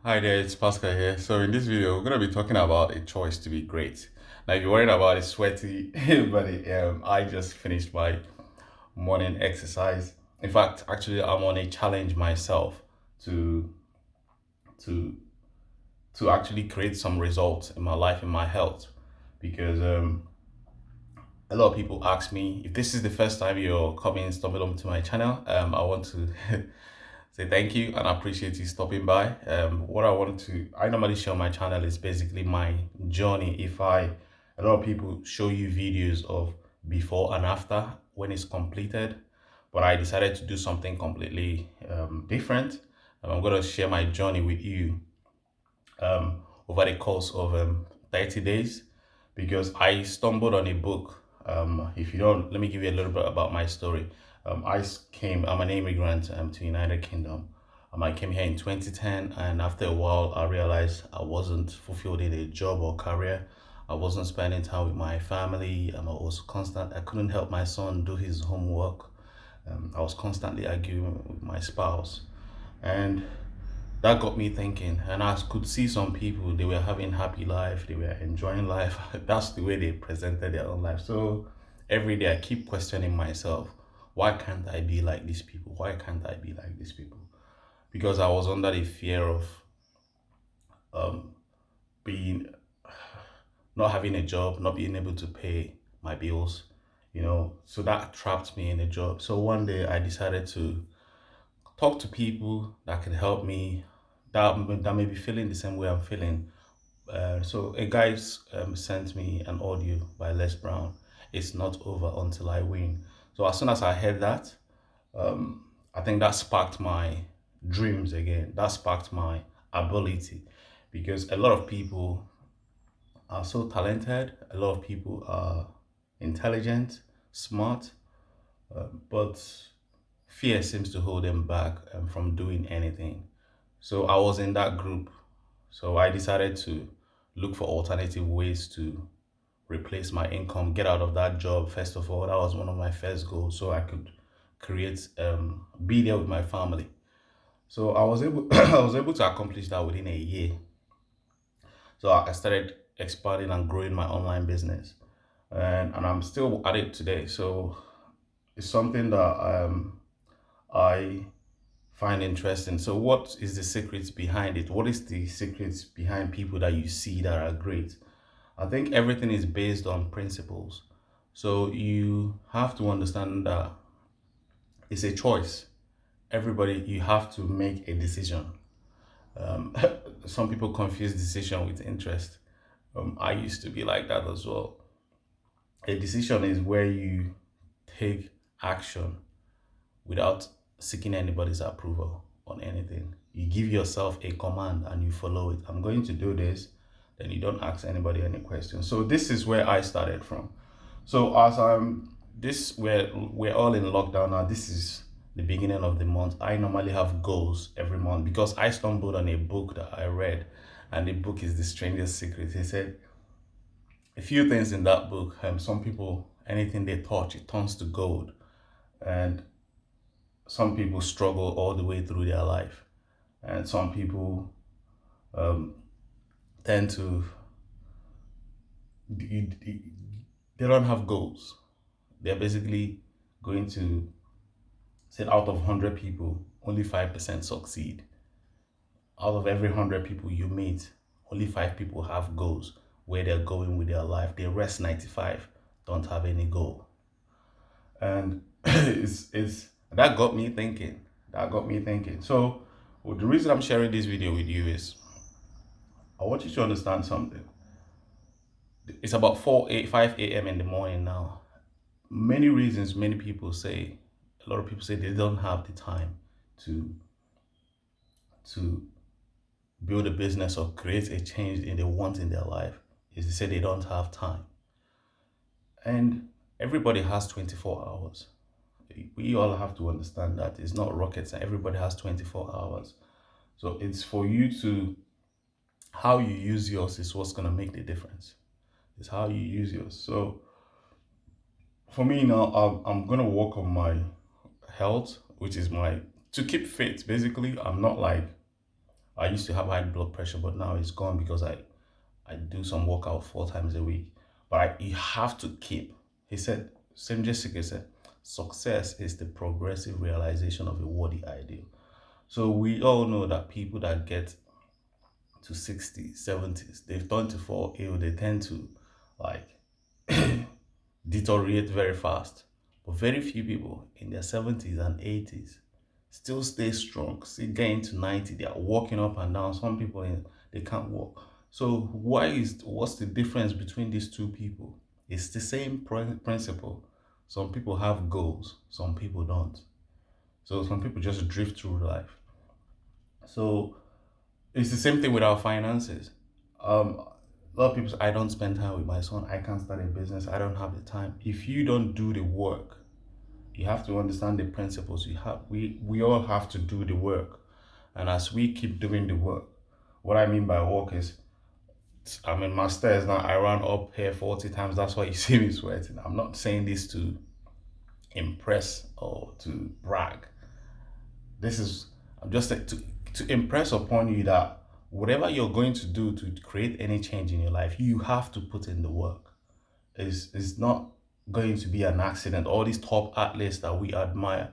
Hi there, it's Pascal here. So in this video, we're going to be talking about a choice to be great. Now, if you're worried about it, sweaty, but I just finished my morning exercise. In fact, actually, I'm on a challenge myself to to to actually create some results in my life, in my health, because a lot of people ask me if this is the first time you're coming stumble onto my channel. I want to say thank you and appreciate you stopping by. What I normally share on my channel is basically my journey. A lot of people show you videos of before and after when it's completed, but I decided to do something completely different. I'm going to share my journey with you over the course of 30 days because I stumbled on a book. If you don't, let me give you a little bit about my story. I'm an immigrant to United Kingdom. I came here in 2010, and after a while, I realized I wasn't fulfilled in a job or career. I wasn't spending time with my family. I was constant. I couldn't help my son do his homework. I was constantly arguing with my spouse, and that got me thinking. And I could see some people, they were having happy life, they were enjoying life. That's the way they presented their own life. So every day I keep questioning myself, why can't I be like these people? Why can't I be like these people? Because I was under the fear of um, being not having a job, not being able to pay my bills, so that trapped me in a job. So one day I decided to talk to people that can help me, that may be feeling the same way I'm feeling. So a guy sent me an audio by Les Brown. It's not over until I win. So as soon as I heard that, I think that sparked my dreams again. That sparked my ability, because a lot of people are so talented. A lot of people are intelligent, smart, but fear seems to hold them back from doing anything. So I was in that group. So I decided to look for alternative ways to replace my income, get out of that job. First of all, that was one of my first goals, so I could be there with my family. So I was able, I was able to accomplish that within a year. So I started expanding and growing my online business, and I'm still at it today. So it's something that I find interesting. So, what is the secrets behind it? What is the secrets behind people that you see that are great? I think everything is based on principles. So, you have to understand that it's a choice. Everybody, you have to make a decision. Um, some people confuse decision with interest. I used to be like that as well. A decision is where you take action without seeking anybody's approval on anything. You give yourself a command and you follow it. I'm going to do this, then you don't ask anybody any questions. So this is where I started from. So as I'm this we're all in lockdown now. This is the beginning of the month. I normally have goals every month because I stumbled on a book that I read, and the book is The Strangest Secret. He said a few things in that book. Some people, anything they touch, it turns to gold, and some people struggle all the way through their life, and some people um, tend to they don't have goals. They're basically going to say out of 100 people, only 5% succeed. Out of every 100 people you meet, only 5 people have goals where they're going with their life. The rest 95 don't have any goal. And it's that got me thinking. That got me thinking. So well, the reason I'm sharing this video with you is I want you to understand something. It's about 5 a.m. in the morning now. Many reasons, a lot of people say they don't have the time to to build a business or create a change in they want in their life. Is they say they don't have time. And everybody has 24 hours. We all have to understand that it's not rocket science. Everybody has 24 hours. So it's for you to, how you use yours is what's going to make the difference. It's how you use yours. So for me now, I'm gonna work on my health, which is my to keep fit. Basically, I'm not like I used to have high blood pressure, but now it's gone because I do some workout 4 times a week. But you have to keep. He said, same Jessica said, success is the progressive realization of a worthy ideal. So we all know that people that get to 60s, 70s, they've turned to fall ill. They tend to like deteriorate very fast. But very few people in their 70s and 80s still stay strong, still getting to 90. They are walking up and down. Some people they can't walk. So what's the difference between these two people? It's the same principle. Some people have goals, some people don't. So some people just drift through life. So it's the same thing with our finances. A lot of people say, I don't spend time with my son. I can't start a business. I don't have the time. If you don't do the work, you have to understand the principles. We all have to do the work. And as we keep doing the work, what I mean by work is, I'm in my stairs now. I run up here 40 times. That's why you see me sweating. I'm not saying this to impress or to brag. This is, I'm just like to impress upon you that whatever you're going to do to create any change in your life, you have to put in the work. It's not going to be an accident. All these top athletes that we admire,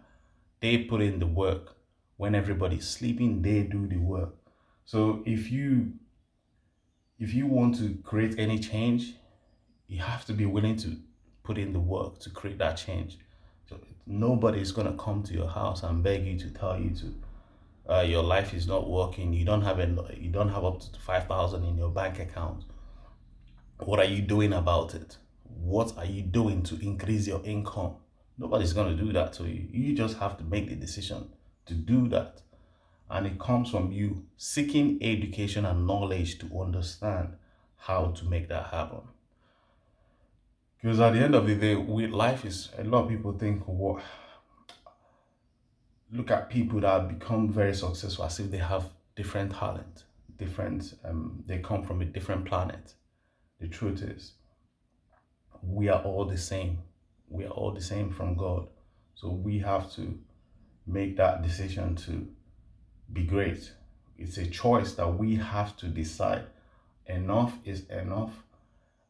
they put in the work. When everybody's sleeping, they do the work. So if you want to create any change, you have to be willing to put in the work to create that change. So nobody's gonna come to your house and beg you to tell you to your life is not working. You don't have up to 5,000 in your bank account. What are you doing about it? What are you doing to increase your income? Nobody's going to do that to you. You just have to make the decision to do that. And it comes from you seeking education and knowledge to understand how to make that happen. Because at the end of the day, life is, a lot of people think, what, look at people that have become very successful as if they have different talent, they come from a different planet. The truth is, we are all the same. We are all the same from God. So we have to make that decision to be great. It's a choice that we have to decide. Enough is enough.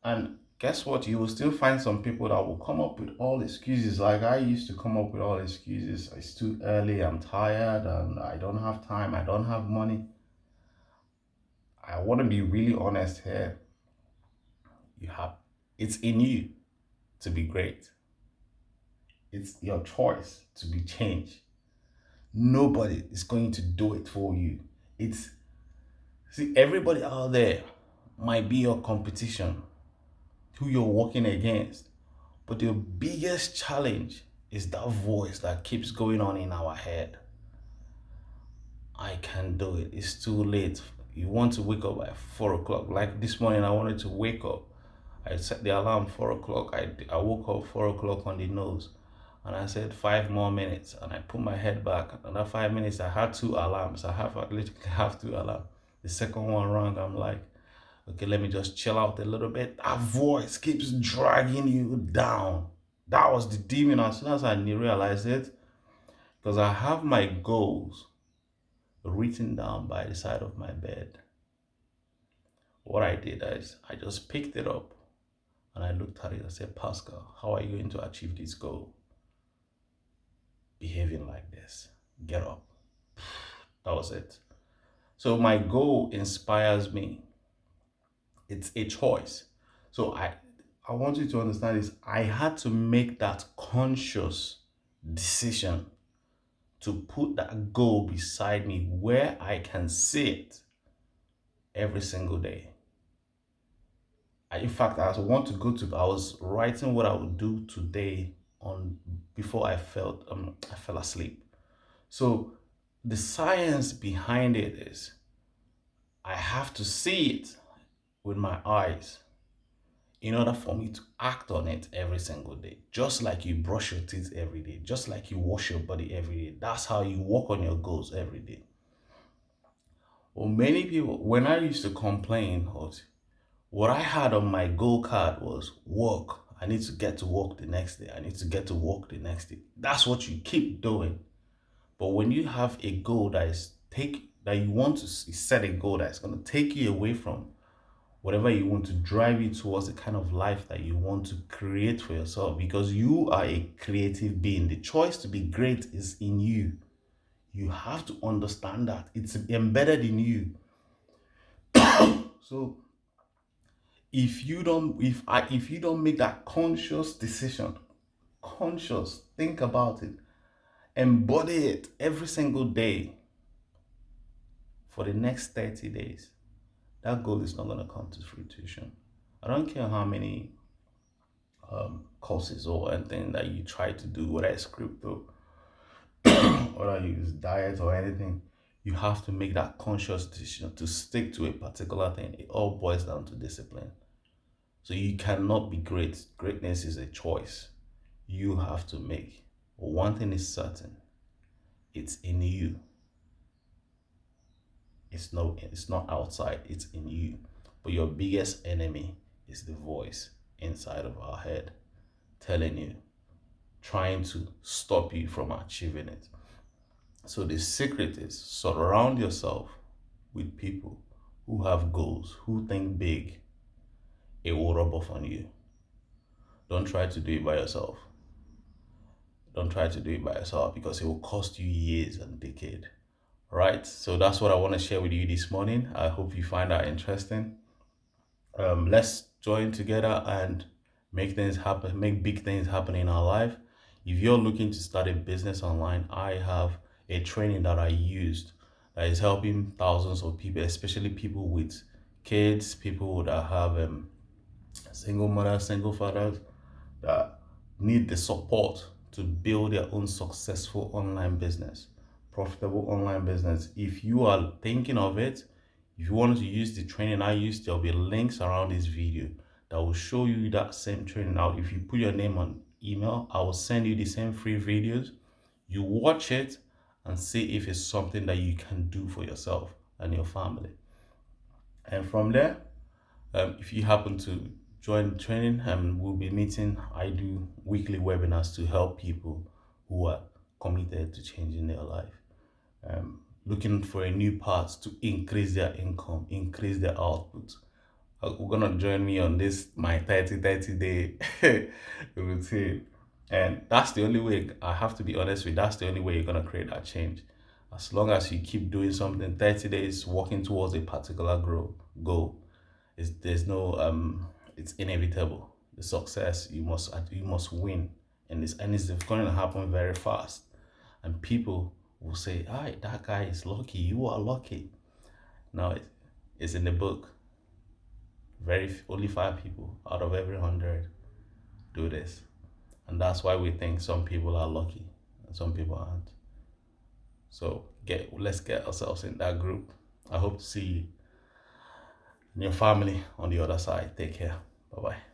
And guess what? You will still find some people that will come up with all excuses. Like I used to come up with all excuses. It's too early, I'm tired, and I don't have time, I don't have money. I want to be really honest here. You have it's in you to be great. It's your choice to be changed. Nobody is going to do it for you. It's See, everybody out there might be your competition, who you're working against. But the biggest challenge is that voice that keeps going on in our head. I can't do it. It's too late. You want to wake up at 4 o'clock. Like this morning, I wanted to wake up. I set the alarm 4 o'clock. I woke up 4 o'clock on the nose. And I said 5 more minutes. And I put my head back. Another 5 minutes, I had two alarms. I literally have two alarms. The second one rang. I'm like, okay, let me just chill out a little bit. That voice keeps dragging you down. That was the demon. As soon as I realized it, because I have my goals written down by the side of my bed. What I did is I just picked it up and I looked at it. I said, Pascal, how are you going to achieve this goal? Behaving like this. Get up. That was it. So my goal inspires me. It's a choice. So I want you to understand this. I had to make that conscious decision to put that goal beside me where I can see it every single day. In fact, I was writing what I would do today on before I fell asleep. So the science behind it is I have to see it with my eyes in order for me to act on it every single day. Just like you brush your teeth every day, just like you wash your body every day. That's how you work on your goals every day. Well, many people, when I used to complain, what I had on my goal card was work. I need to get to work the next day. I need to get to work the next day. That's what you keep doing. But when you have a goal that you want to set a goal that's going to take you away from whatever you want, to drive you towards the kind of life that you want to create for yourself, because you are a creative being. The choice to be great is in you. You have to understand that it's embedded in you. So if you don't make that conscious decision, conscious, think about it, embody it every single day for the next 30 days, that goal is not going to come to fruition. I don't care how many courses or anything that you try to do, whether it's crypto, whether you use diet or anything, you have to make that conscious decision to stick to a particular thing. It all boils down to discipline. So you cannot be great. Greatness is a choice you have to make. But one thing is certain, it's in you. It's not outside, it's in you. But your biggest enemy is the voice inside of our head telling you, trying to stop you from achieving it. So the secret is surround yourself with people who have goals, who think big. It will rub off on you. Don't try to do it by yourself. Don't try to do it by yourself, because it will cost you years and decades. Right? So that's what I want to share with you this morning. I hope you find that interesting. Let's join together and make things happen, make big things happen in our life. If you're looking to start a business online, I have a training that I used that is helping thousands of people, especially people with kids, people that have single mothers, single fathers, that need the support to build their own successful online business, profitable online business. If you are thinking of it, if you want to use the training I used, there'll be links around this video that will show you that same training. Now, if you put your name on email, I will send you the same free videos. You watch it and see if it's something that you can do for yourself and your family. And from there, if you happen to join the training, we'll be meeting. I do weekly webinars to help people who are committed to changing their life, looking for a new path to increase their income, increase their output. We're gonna join me on this my 30 day routine, and that's the only way. I have to be honest with you, that's the only way you're gonna create that change. As long as you keep doing something 30 days, working towards a particular goal, there's no it's inevitable. The success, you must win, and it's going to happen very fast. And people will say, "Hi, that guy is lucky. You are lucky." Now it's in the book. Only 5 people out of every 100 do this, and that's why we think some people are lucky and some people aren't. So let's get ourselves in that group. I hope to see you and your family on the other side. Take care. Bye bye.